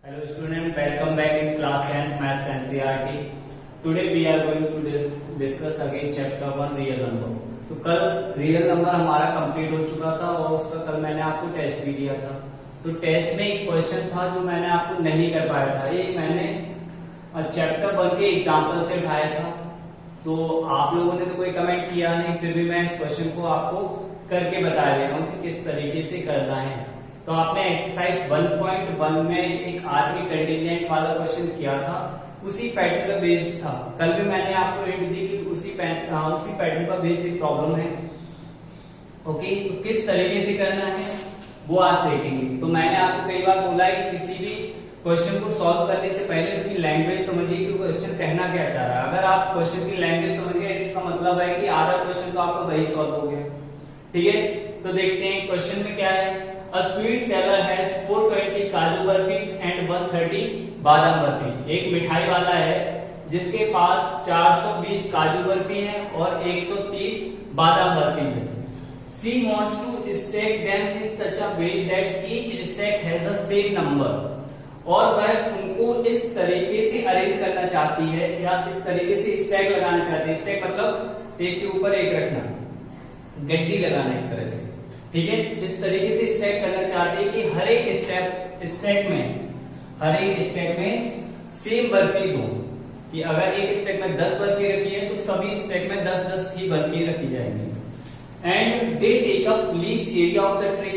Hello student, welcome back in class 10th Maths NCERT. Today we are going to discuss again chapter 1 real number. तो कल real number हमारा complete हो चुका था और उसका कल मैंने आपको टेस्ट भी दिया था। तो टेस्ट में एक क्वेश्चन था जो मैंने आपको नहीं कर पाया था, ये मैंने चैप्टर 1 के एग्जाम्पल से उठाया था। तो आप लोगों ने तो कोई कमेंट किया नहीं, फिर भी मैं इस क्वेश्चन को आपको करके बता दे रहा हूँ कि किस तरीके से करना है। तो आपने एक्सरसाइज 1.1 में एक आर्मी कंटिजेंट वाला क्वेश्चन किया था, उसी पैटर्न का बेस्ड था। कल भी मैंने आपको हिंट दी कि उसी पैटर्न का बेस्ड एक प्रॉब्लम है। ओके, तो किस तरीके से करना है वो आज देखेंगे। तो मैंने आपको कई बार बोला है कि किसी भी क्वेश्चन को सॉल्व करने से पहले उसकी लैंग्वेज समझिए कि क्वेश्चन कहना क्या चाह रहा है। अगर आप क्वेश्चन की लैंग्वेज समझ गए इसका मतलब है कि आधा क्वेश्चन तो आपका वही सॉल्व हो गया। ठीक है, तो देखते हैं क्वेश्चन में क्या है। A sweet seller has 420 काजू बर्फीज and 130 बादाम बर्फी। एक मिठाई वाला है जिसके पास 420 काजू बर्फी है और 130 बादाम बर्फीज है। She wants to stack them in such a way that each stack has a same number। और वह उनको इस तरीके से अरेंज करना चाहती है या इस तरीके से स्टैक लगाना चाहती है। स्टैक मतलब एक के ऊपर एक रखना, गड्डी लगाना एक तरह से। ठीक है, इस तरीके से स्टैक करना चाहते हैं कि हर एक स्टैक में सेम बर्फीज हो, कि अगर एक स्टैक में 10 बर्फी रखी है तो सभी स्टैक में 10-10 ही बर्फी रखी जाएंगी। And they take up least area of the tray.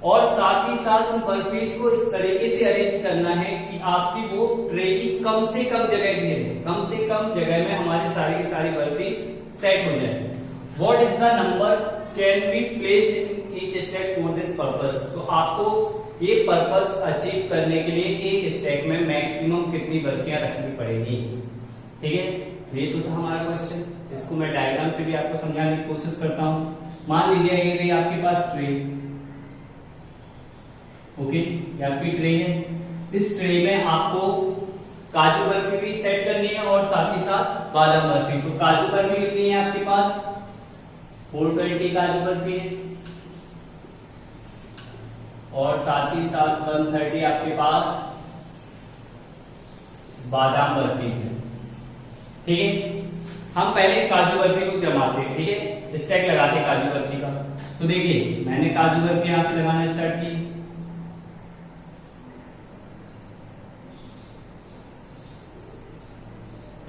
और साथ ही साथ उन बर्फीज को इस तरीके से अरेंज करना है कि आपकी वो ट्रे की कम से कम जगह घेरे, कम से कम जगह में हमारी सारी की सारी बर्फीज सेट हो जाए। What is the number can be placed in each stack for this purpose. तो आपको ये पर्पस अचीव करने के लिए एक स्टैक में मैक्सिमम कितनी बर्फियां रखनी पड़ेगी। ठीक है, ये तो था हमारा क्वेश्चन। इसको मैं डायग्राम से भी आपको समझाने की कोशिश करता हूँ। मान लीजिए ये रही आपके पास ट्रे। ओके, ये आपकी ट्रे है। इस ट्रे में आपको काजू बर्फी भी सेट करनी है और साथ ही साथ बादाम बर्फी। तो काजू बर्फी कितनी है आपके पास? 420 काजू बर्फी है और साथ ही साथ 130 आपके पास बादाम बर्फी है। ठीक है, हम पहले काजू बर्फी को जमाते हैं। ठीक है, स्टैक लगाते हैं काजू बर्फी का। तो देखिए मैंने काजू बर्फी यहां से लगाना स्टार्ट की।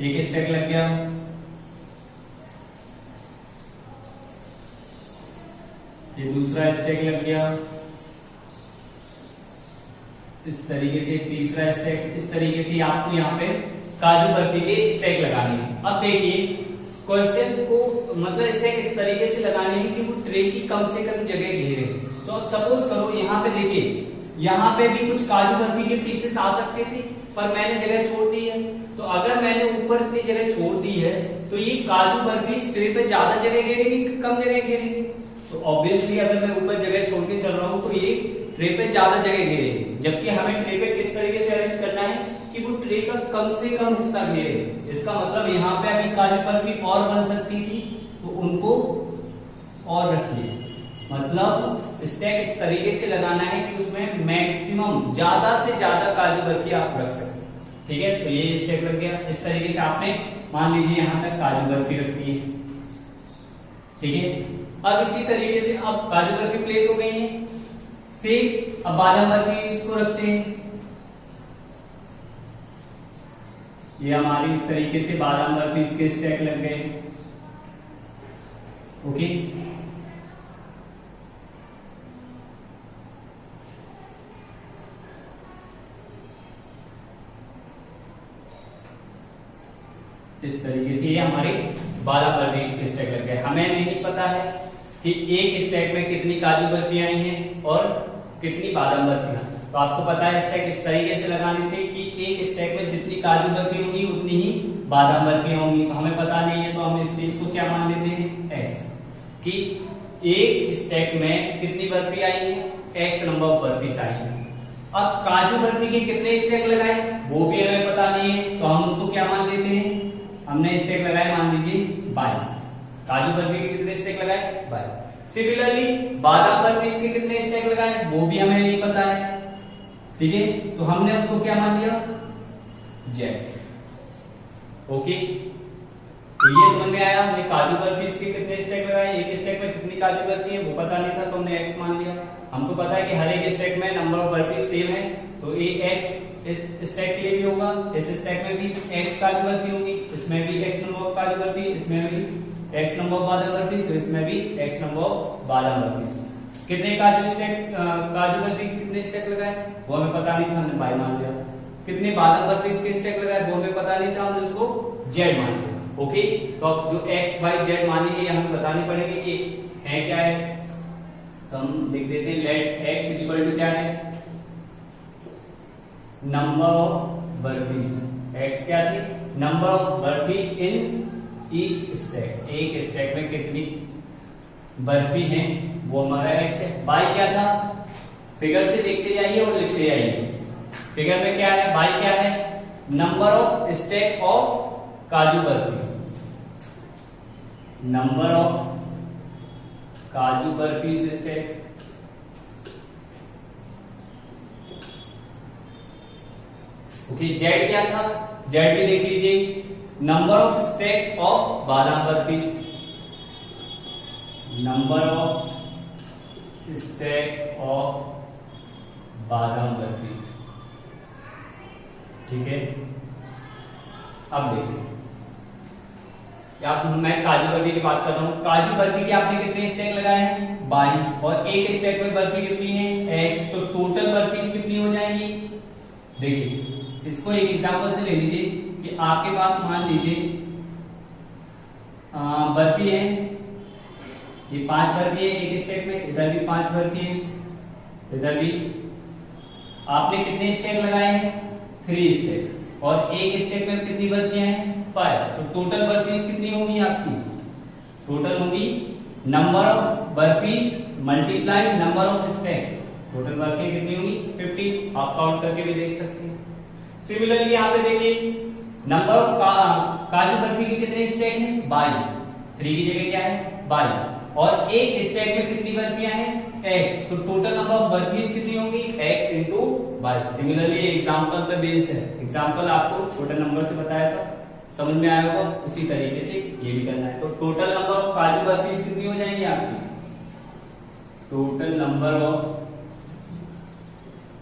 एक स्टैक लग गया, ये दूसरा स्टैक लग गया, इस तरीके से तीसरा स्टैक। इस तरीके से आपको यहाँ पे काजू बर्फी के स्टैक लगाने हैं। अब देखिए क्वेश्चन को मतलब स्टैक इस तरीके से लगाने हैं कि वो ट्रे की कम से कम जगह घेरे। तो अब सपोज करो यहाँ पे देखिए, यहाँ पे भी कुछ काजू बर्फी के पीसेस आ सकते थे पर मैंने जगह छोड़ दी है। तो अगर मैंने ऊपर इतनी जगह छोड़ दी है तो ये काजू बर्फी इस ट्रे पे ज्यादा जगह घेरेगी, कम जगह घेरेगी? तो ऑब्वियसली अगर मैं ऊपर जगह छोड़ के चल रहा हूँ तो ये ट्रे पे ज्यादा जगह घेरेगी, जबकि हमें ट्रे पे किस तरीके से अरेंज करना है कि वो ट्रे का कम से कम हिस्सा घेरे। इसका मतलब यहाँ पे अभी काजू बर्फी और बन सकती थी तो उनको और रखिए। मतलब स्टैक इस तरीके से लगाना है कि उसमें मैक्सिमम ज्यादा से ज्यादा काजू बर्फी आप रख सकें। ठीक है, तो ये स्टैक लग गया। इस तरीके से आपने मान लीजिए यहाँ तक काजू बर्फी रखी है। ठीक है, अब इसी तरीके से अब काजू बर्फी प्लेस हो गई है। सेम अब बादाम बर्फी इसको रखते हैं। ये हमारी इस तरीके से बादाम बर्फी इसके स्टैक लग गए। ओके, इस तरीके से ये हमारे बादाम बर्फी इसके स्टैक लग गए। हमें नहीं पता है कि एक स्टैक में कितनी काजू बर्फी आई हैं और कितनी बादाम बर्फियां। तो आपको पता है स्टैक इस तरीके से लगाने थे कि एक स्टैक में जितनी काजू बर्फी होंगी उतनी ही बादाम बर्फियां होंगी। तो हमें पता नहीं है तो हम इस चीज को क्या मान लेते हैं एक्स, कि एक स्टैक में कितनी बर्फी आई है, एक्स नंबर ऑफ बर्फीज आई है। अब काजू बर्फी के कितने स्टैक लगाए वो भी हमें पता नहीं है तो हम उसको क्या मान लेते हैं, हमने स्टैक लगाए मान लीजिए बाय। काजू बर्फी के कितने स्टैक लगाए बाय। सिमिलरली बादाम बर्फी के कितने स्टैक लगाए वो भी हमें नहीं पता है। ठीक है, तो हमने उसको क्या मान लिया, जेड। ओके, तो ये समझ में आया। हमने काजू बर्फी इसके कितने स्टेक लगाए, एक स्टेक में कितनी काजू बर्फी है वो पता नहीं था, तो हमने एक्स मान लिया। हमको पता है कि हर एक स्टेक में नंबर ऑफ बर्फी सेम है, तो ये एक्स इस स्टेक के लिए भी होगा, इस स्टेक में भी एक्स काजू बर्फी होंगी, इसमें भी x number of kaju barfi, इसमें भी एक्स नंबर ऑफ बादाम बर्फी, तो इसमें भी एक्स नंबर ऑफ बादाम बर्फी। कितने काजू बर्फी कितने स्टेक लगाए वो हमें पता नहीं था, हमने बाई मान लिया। कितने बादाम बर्फी इसके स्टेक लगाए वो हमें पता नहीं था, हमने उसको जेड मान लिया। ओके, तो अब जो एक्स बाई जेड माने ये हमें बताने पड़ेंगे कि है क्या है, तो हम लिख देते हैं let X is equal to क्या है, नंबर ऑफ बर्फीज। एक्स क्या थी, number of barfi in each stack, एक स्टैक में कितनी बर्फी है वो हमारा एक्स है। बाई क्या था, फिगर से देखते जाइए और लिखते जाइए। फिगर में क्या है, बाई क्या है, number of stack of kaju barfi, number of kaju barfi stack. Okay, Z क्या था, जेड भी देख लीजिए, नंबर ऑफ स्टैक ऑफ बादाम बर्फीज, नंबर ऑफ स्टैक ऑफ बादाम बर्फीज। ठीक है, अब देखिए मैं काजू बर्फी की बात कर रहा हूं। काजू बर्फी के आपने कितने स्टैक लगाए हैं, 22, और एक स्टैक में बर्फी कितनी है, एक्स, तो टोटल बर्फी कितनी हो जाएंगी। देखिए इसको एक एग्जांपल से ले लीजिए कि आपके पास मान लीजिए बर्फी है, ये 5 बर्फी है एक स्टैक में, इधर भी 5 बर्फी है, इधर भी। आपने कितने स्टैक लगाए हैं, 3 स्टैक, और एक स्टेक में कितनी बर्फियां हैं, 5, तो टोटल बर्फीज कितनी होंगी आपकी, टोटल होंगी number of barfis multiply number of stack, total barfi कितनी होंगी 50। आप काउंट करके भी देख सकते हैं। सिमिलरली यहाँ पे देखिए नंबर ऑफ काजू बर्फी के कितने स्टेक हैं, 22, 3 की जगह क्या है 22, और एक स्टेक में कितनी बर्फियां हैं, x, तो टोटल नंबर ऑफ बर्फीज कितनी होंगी, x इंटू 22। सिमिलरली एग्जांपल पे बेस्ड है, एग्जांपल आपको छोटे नंबर से बताया था, समझ में आया होगा, उसी तरीके से ये भी करना है। तो टोटल नंबर ऑफ काजू बर्फीज कितनी हो जाएंगी आपकी, total number of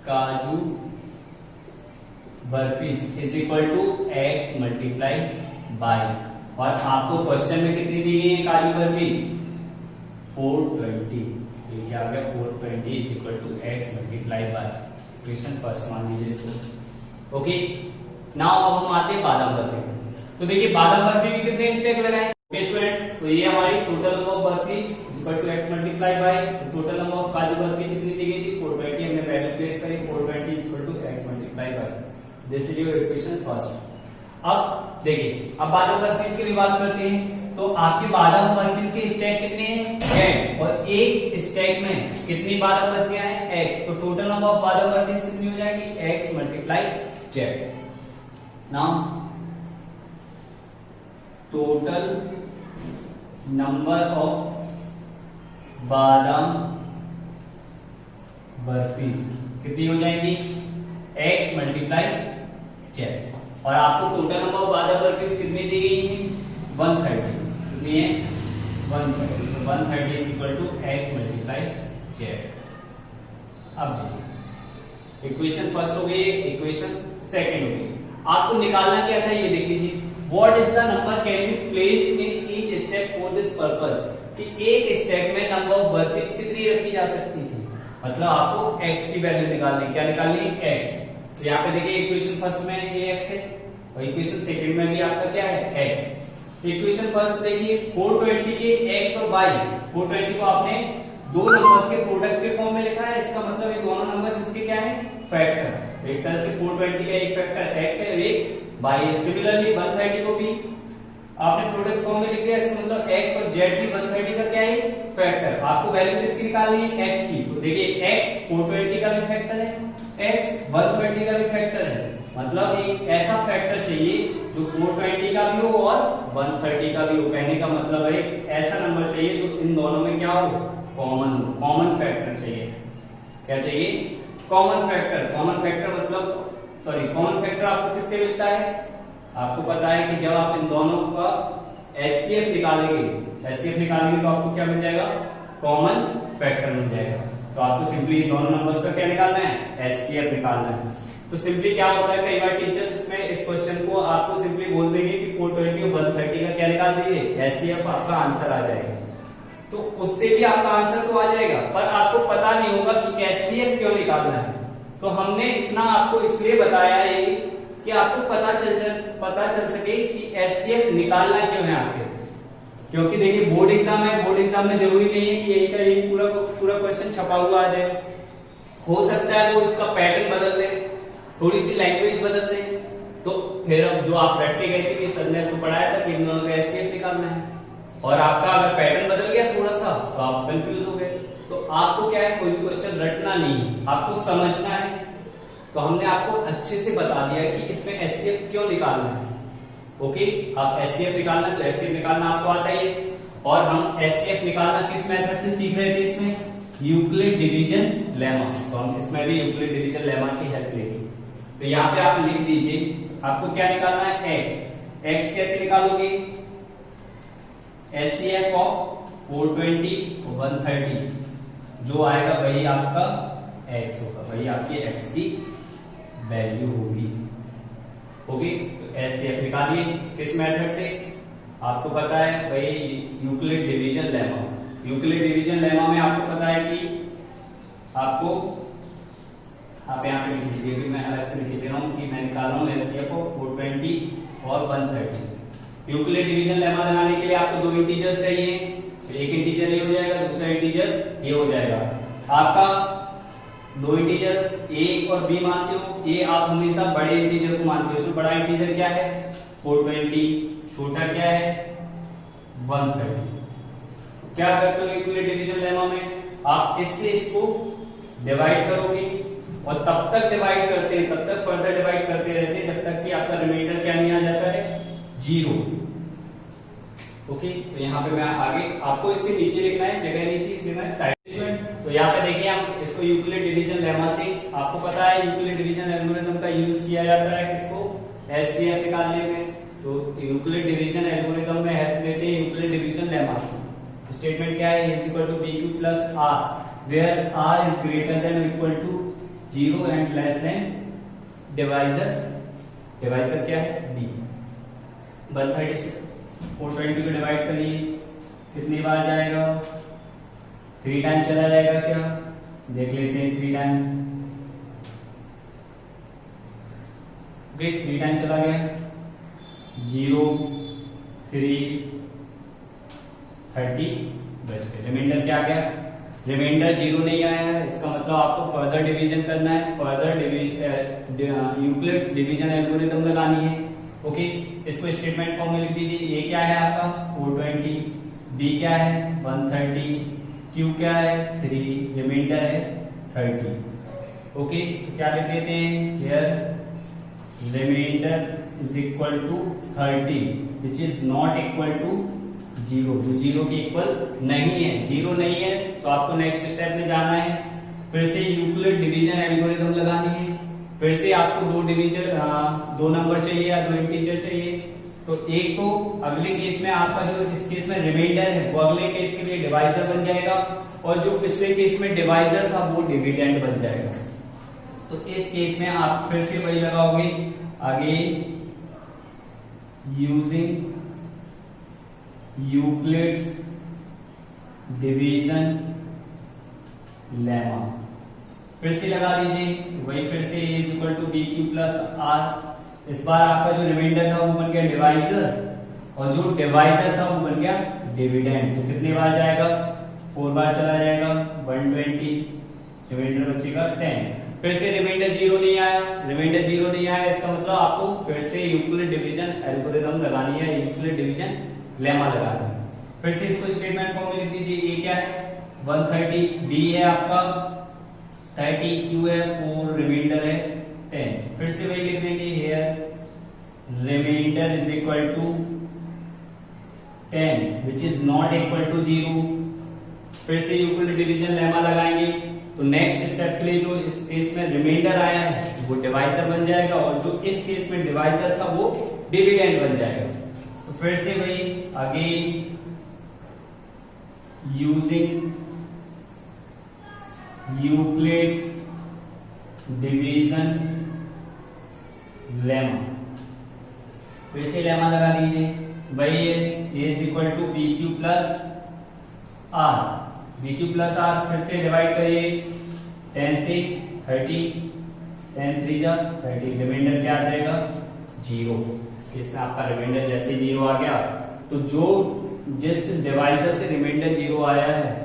kaju barfis is equal to x multiply by, और आपको क्वेश्चन में कितनी दी गई है काजू बर्फी, 420, ये क्या आ गया 420 is equal to x multiply by, question first मान लीजिए इसको। ओके, नाउ अब हम आते हैं बादाम बर्फी। तो देखिए बादाम बर्फी के कितने स्टेप लगाए स्टूडेंट, तो ये हमारी total number of barfis is equal to x multiply by, total number of kaju barfi कितनी दी गई थी 420, हमने वैल्यू प्लेस करी 420 is equal to x multiply by, this is your equation first. अब देखिए अब बादाम बर्फीज की भी बात करते हैं, तो आपके बादाम बर्फीज के स्टैक कितने हैं, z, और एक स्टैक में कितनी बादाम बर्फियां हैं, x, तो टोटल नंबर ऑफ बादाम बर्फीज कितनी हो जाएगी, x multiply z। Now total number of बादाम बर्फीज कितनी हो जाएंगी, x मल्टीप्लाई z, और आपको टोटल नंबर ऑफ बादाम बर्फीज कितनी दी गई है, 130, कितनी है 130, तो 130 is equal to x multiply z। अब देखिए इक्वेशन फर्स्ट हो गई, इक्वेशन सेकंड हो गई। आपको निकालना क्या था ये देख लीजिए, what is the number can be placed in each step for this purpose, कि एक स्टेप में नंबर ऑफ बर्फीज कितनी रखी जा सकती थी, मतलब आपको x की वैल्यू निकालनी, क्या निकालनी है x। तो यहाँ पे देखिए इक्वेशन फर्स्ट में ये x है, और इक्वेशन सेकंड में भी आपका क्या है x। इक्वेशन फर्स्ट देखिए 420 के x और y, 420 को आपने दो नंबर्स के प्रोडक्ट के फॉर्म में लिखा है, इसका मतलब ये दोनों नंबर्स इसके क्या है फैक्टर, एक तरह से 420 का एक फैक्टर x है और एक y है। सिमिलरली 130 को भी आपने प्रोडक्ट फॉर्म में लिख दिया, इसका मतलब x और z भी 130 का क्या है फैक्टर। आपको वैल्यू किसकी निकालनी है, x की, तो देखिए x 420 का भी फैक्टर है, x 130 का भी फैक्टर है, मतलब एक ऐसा फैक्टर चाहिए जो 420 का भी हो और 130 का भी हो। कहने का मतलब है एक ऐसा नंबर चाहिए जो इन दोनों में क्या हो, कॉमन हो, कॉमन फैक्टर चाहिए। क्या चाहिए, कॉमन फैक्टर मतलब कॉमन फैक्टर आपको किससे मिलता है? आपको पता है कि जब आप इन दोनों का एचसीएफ निकालेंगे तो आपको क्या मिल जाएगा? कॉमन फैक्टर मिल जाएगा। तो आपको सिंपली दोनों नंबर्स का क्या निकालना है? एचसीएफ निकालना है। तो सिंपली क्या होता है, कई बार टीचर्स इसमें इस क्वेश्चन को आपको सिंपली बोल देंगे कि 420 और 130 का क्या निकाल दीजिए, एचसीएफ आपका आंसर आ जाएगा। तो उससे भी आपका आंसर तो आ जाएगा, पर आपको पता नहीं होगा कि एचसीएफ क्यों निकालना है। तो हमने इतना आपको इसलिए बताया है कि आपको पता चल सके कि एचसीएफ निकालना क्यों है आखिर। क्योंकि देखिए बोर्ड एग्जाम है, बोर्ड एग्जाम में जरूरी नहीं है कि यही का यही पूरा क्वेश्चन छपा हुआ आ जाए। हो सकता है वो इसका पैटर्न बदल दे, थोड़ी सी लैंग्वेज बदल दे, तो फिर अब जो आप रटके गए थे कि सर ने तो पढ़ाया था कि इन दोनों का एचसीएफ निकालना है, और आपका अगर पैटर्न बदल गया थोड़ा सा तो आप कंफ्यूज हो गए। तो आपको क्या है, कोई क्वेश्चन रटना नहीं है, आपको समझना है। तो हमने आपको अच्छे से बता दिया कि इसमें एचसीएफ क्यों निकालना है। ओके, आप एचसीएफ निकालना तो एचसीएफ निकालना आपको आता ही है। और हम एचसीएफ निकालना किस मेथड से सीख रहे थे? इसमें यूक्लिड डिवीजन लेमा। तो हम इसमें भी यूक्लिड डिवीजन लेमा की हेल्प लेंगे। तो यहाँ पे आप लिख दीजिए, आपको क्या निकालना है? एक्स कैसे निकालोगे? एचसीएफ ऑफ 420 और 130 जो आएगा वही आपका एक्स होगा, वही आपकी एक्स की वैल्यू होगी। ओके, तो एचसीएफ निकालिए किस मेथड से? आपको पता है वही Euclid division lemma. Euclid division lemma में आपको पता है कि आपको आप यहाँ पे लिख लीजिए कि मैं अलग से लिख दे रहा हूँ कि मैं निकाल रहा हूँ एचसीएफ ऑफ 420 और 130। यूक्लिड डिवीजन लेमा लगाने के लिए आपको दो इंटीजर्स चाहिए। तो एक इंटीजर ये हो जाएगा, दूसरा इंटीजर ये हो जाएगा। आपका दो इंटीजर ए और बी मानते हो, ए आप हमेशा बड़े इंटीजर को मानते हो। इसमें बड़ा इंटीजर क्या है? 420। छोटा क्या है? 130। क्या करते हो यूक्लिड डिवीजन लेमा में? आप इससे इसको डिवाइड करोगे और तब तक डिवाइड करते हैं, तब तक फर्दर डिवाइड करते रहते हैं जब तक कि आपका रिमाइंडर क्या नहीं आ जाता है? 0। ओके, तो यहाँ पे मैं आगे आपको इसके नीचे लिखना है, जगह नहीं थी इसलिए मैं साइड। तो यहाँ पे देखिए हम इसको यूक्लिड डिवीजन लेमा से, आपको पता है यूक्लिड डिवीजन एल्गोरिथम का यूज किया जाता है किसको? एचसीएफ निकालने में। तो यूक्लिड डिवीजन एल्गोरिथम में हेल्प लेते हैं यूक्लिड डिवीजन लेमा की। स्टेटमेंट क्या है? Is equal to B Q plus R where R is greater than equal to 0 and less than divisor क्या है? डी। 130 से 420 को डिवाइड करिए, कितनी बार जाएगा? 3 टाइम चला जाएगा क्या? देख लेते हैं 3 टाइम। ओके, 3 टाइम चला गया। 0, 3, 30 बच गए। रिमाइंडर क्या आ गया? रिमाइंडर 0 नहीं आया है, इसका मतलब आपको फर्दर डिवीजन करना है, फर्दर यूक्लिड्स डिवीजन एल्गोरिथम लगानी है। ओके, इसको स्टेटमेंट फॉर्म में लिख दीजिए। ये क्या है आपका? 420। बी क्या है? 130। क्यू क्या है? 3। रिमाइंडर है 30। ओके, तो क्या लिख देते हैं? Here remainder is equal to 30 which is not equal to 0, जो 0 के इक्वल नहीं है। 0 नहीं है तो आपको नेक्स्ट स्टेप में जाना है, फिर से यूक्लिड डिवीजन एल्गोरिथम लगानी है। फिर से आपको दो नंबर चाहिए या दो इंटीजर चाहिए। तो एक तो अगले केस में आपका जो इस केस में रिमाइंडर है वो अगले केस के लिए डिवाइजर बन जाएगा, और जो पिछले केस में डिवाइजर था वो डिविडेंड बन जाएगा। तो इस केस में आप फिर से वही लगाओगे आगे, यूजिंग यूक्लिड्स डिवीजन लेमा। फिर से लगा दीजिए वही, फिर से a is equal to B Q plus R. इस बार आपका जो रिमाइंडर था वो बन गया डिवाइजर, और जो डिवाइजर था वो बन गया डिविडेंड। तो कितनी बार जाएगा? 4 बार चला जाएगा। 120, रिमाइंडर बचेगा 10। फिर से रिमाइंडर 0 नहीं आया, इसका मतलब आपको फिर से यूक्लिड डिवीजन एल्गोरिथम लगानी है, यूक्लिड डिवीजन लेमा लगाना है। फिर से इसको स्टेटमेंट फॉर्म में लिख दीजिए। ए क्या है? 130। बी है आपका 30, क्यू है 4, रिमाइंडर है 10। फिर से वही लिख देंगे, here remainder is equal to 10 which is not equal to 0। फिर से यूक्लिड डिवीजन लेमा लगाएंगे। तो नेक्स्ट स्टेप के लिए जो इस केस में रिमाइंडर आया है वो डिवाइजर बन जाएगा, और जो इस केस में डिवाइजर था वो डिविडेंड बन जाएगा। तो फिर से भाई again using Euclid's division lemma, फिर से लेमा लगा दीजिए भाई, A is equal to B Q plus R, B Q plus R, फिर से डिवाइड करिए 10 से 30, 10 3 जा 30, रिमाइंडर क्या आ जाएगा 0। इस केस में आपका रिमाइंडर जैसे 0 आ गया, तो जो जिस डिवाइजर से रिमाइंडर 0 आया है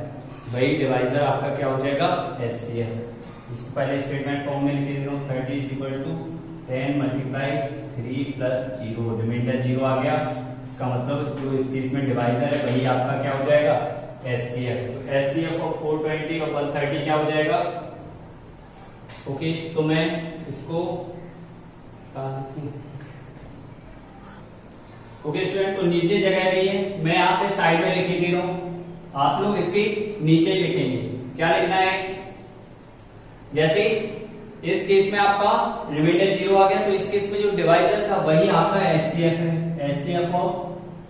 वही डिवाइजर आपका क्या हो जाएगा एचसीएफ। इसको पहले स्टेटमेंट फॉर्म में लिख दे रहा हूं, 30 is equal to 10 multiply 3 plus 0, remainder 0 आ गया। इसका मतलब जो इस केस में डिवाइजर है वही आपका क्या हो जाएगा एचसीएफ। तो एचसीएफ ऑफ 420 और 130 क्या हो जाएगा। ओके, तो मैं इसको ओके स्टूडेंट, तो नीचे जगह दी है, मैं यहाँ पे साइड में लिख दे रहा हूं, आप लोग इसके नीचे लिखेंगे। क्या लिखना है, जैसे इस केस में आपका रिमाइंडर 0 आ गया, तो इस केस में जो डिवाइजर था वही आपका एचसीएफ है। एचसीएफ ऑफ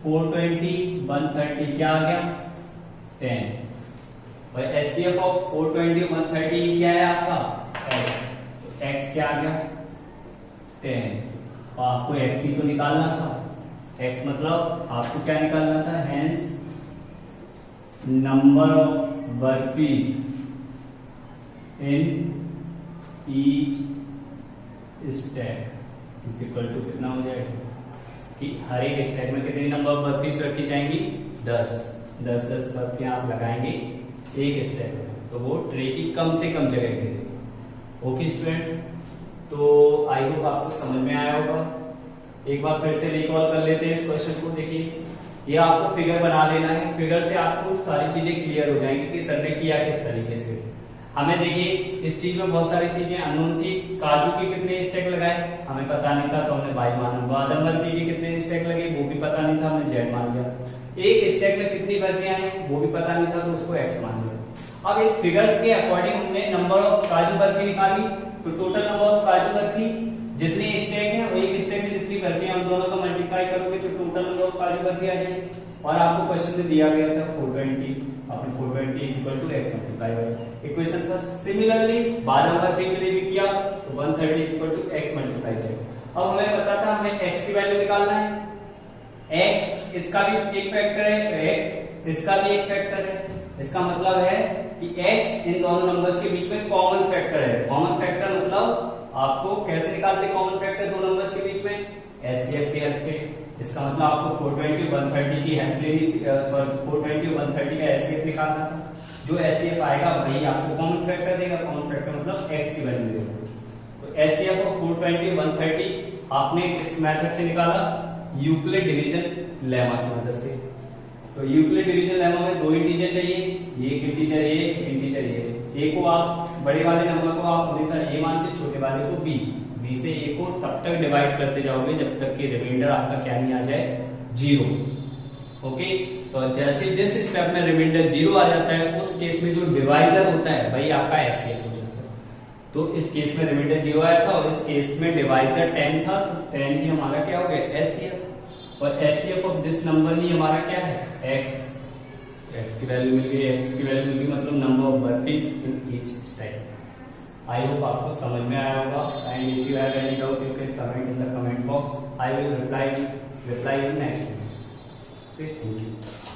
420 130 क्या आ गया 10, और एचसीएफ ऑफ 420 130 क्या है आपका x, तो x क्या आ गया 10। और आपको x ही तो निकालना था, x मतलब आपको क्या निकालना था, hence number of barfis in each stack is equal to कितना हो जाएगा कि हर एक स्टैक में कितनी नंबर ऑफ बर्फीज रखी जाएंगी 10 बर्फियां आप लगाएंगे एक स्टैक में, तो वो ट्रे की कम से कम जगह घेरेगी। ओके स्टूडेंट, तो आई होप आपको समझ में आया होगा। एक बार फिर से रिकॉल कर लेते हैं इस क्वेश्चन को। देखिए, ये आपको फिगर बना लेना है, फिगर से आपको सारी चीजें क्लियर हो जाएंगी कि सर ने किया किस तरीके से। हमें देखिए इस चीज में बहुत सारी चीजें अननोन थी। काजू के कितने स्टेक लगाए हमें पता नहीं था, तो हमने बाई माना। बादाम बर्फी के कितने स्टेक लगे वो भी पता नहीं था, हमने जेड मान लिया। एक स्टेक में कितनी बर्फियां हैं वो भी पता नहीं था, तो उसको एक्स मान लिया। अब इस फिगर्स के अकॉर्डिंग हमने नंबर ऑफ काजू बर्फी निकाली, तो total number of kaju barfi जितने स्टेक है, एक स्टेक में जितनी बर्फियां उन दोनों को मल्टीप्लाई करोगे तो total number of kaju barfi आ जाएगी। और आपको क्वेश्चन में दिया गया था 420, अपने 420 is equal to x multiply by equation first. Similarly बादाम बर्फी के लिए भी किया, तो 130 is equal to x multiply z। अब हमें पता था हमें x की वैल्यू निकालना है, x इसका भी एक फैक्टर है, x इसका भी एक फैक्टर है। इसका मतलब है कि x इन दोनों नंबर्स के बीच में कॉमन फैक्टर है। कॉमन फैक्टर मतलब आपको कैसे निकालते हैं कॉमन फैक्टर दो नंबर्स के बीच में, एचसीएफ की हेल्प से। इसका मतलब आपको 420 130 की हेल्प लेनी थी, सॉरी 420 130 का एचसीएफ निकालना था। जो एचसीएफ आएगा वही आपको कॉमन फैक्टर देगा। कॉमन फैक्टर मतलब x की वैल्यू देगा। तो एचसीएफ ऑफ 420 130 आपने किस मेथड से निकाला, यूक्लिड डिवीजन लेमा की मदद से। तो यूक्लिड डिवीजन लेमा में दो इंटीजर चाहिए, एक इंटीजर a एक इंटीजर a को आप बड़े वाले नंबर को आप हमेशा a मानते, छोटे वाले को b से a को तब तक डिवाइड करते जाओगे जब तक कि रिमाइंडर आपका क्या नहीं आ जाए 0। ओके, तो जैसे जिस स्टेप में रिमाइंडर 0 आ जाता है उस केस में जो डिवाइजर होता है वही आपका एचसीएफ हो जाता है। तो इस केस में रिमाइंडर 0 आया था और इस केस में डिवाइजर 10 था, तो 10 ही हमारा क्या हो गया एचसीएफ। और एचसीएफ ऑफ दिस नंबर ही हमारा क्या है x की वैल्यू मिल गई, x की वैल्यू मिल गई मतलब number of barfis in each stack. I hope आपको समझ में आया होगा। And if you have any doubt you can comment in the comment box, I will reply in next video. Okay, thank you.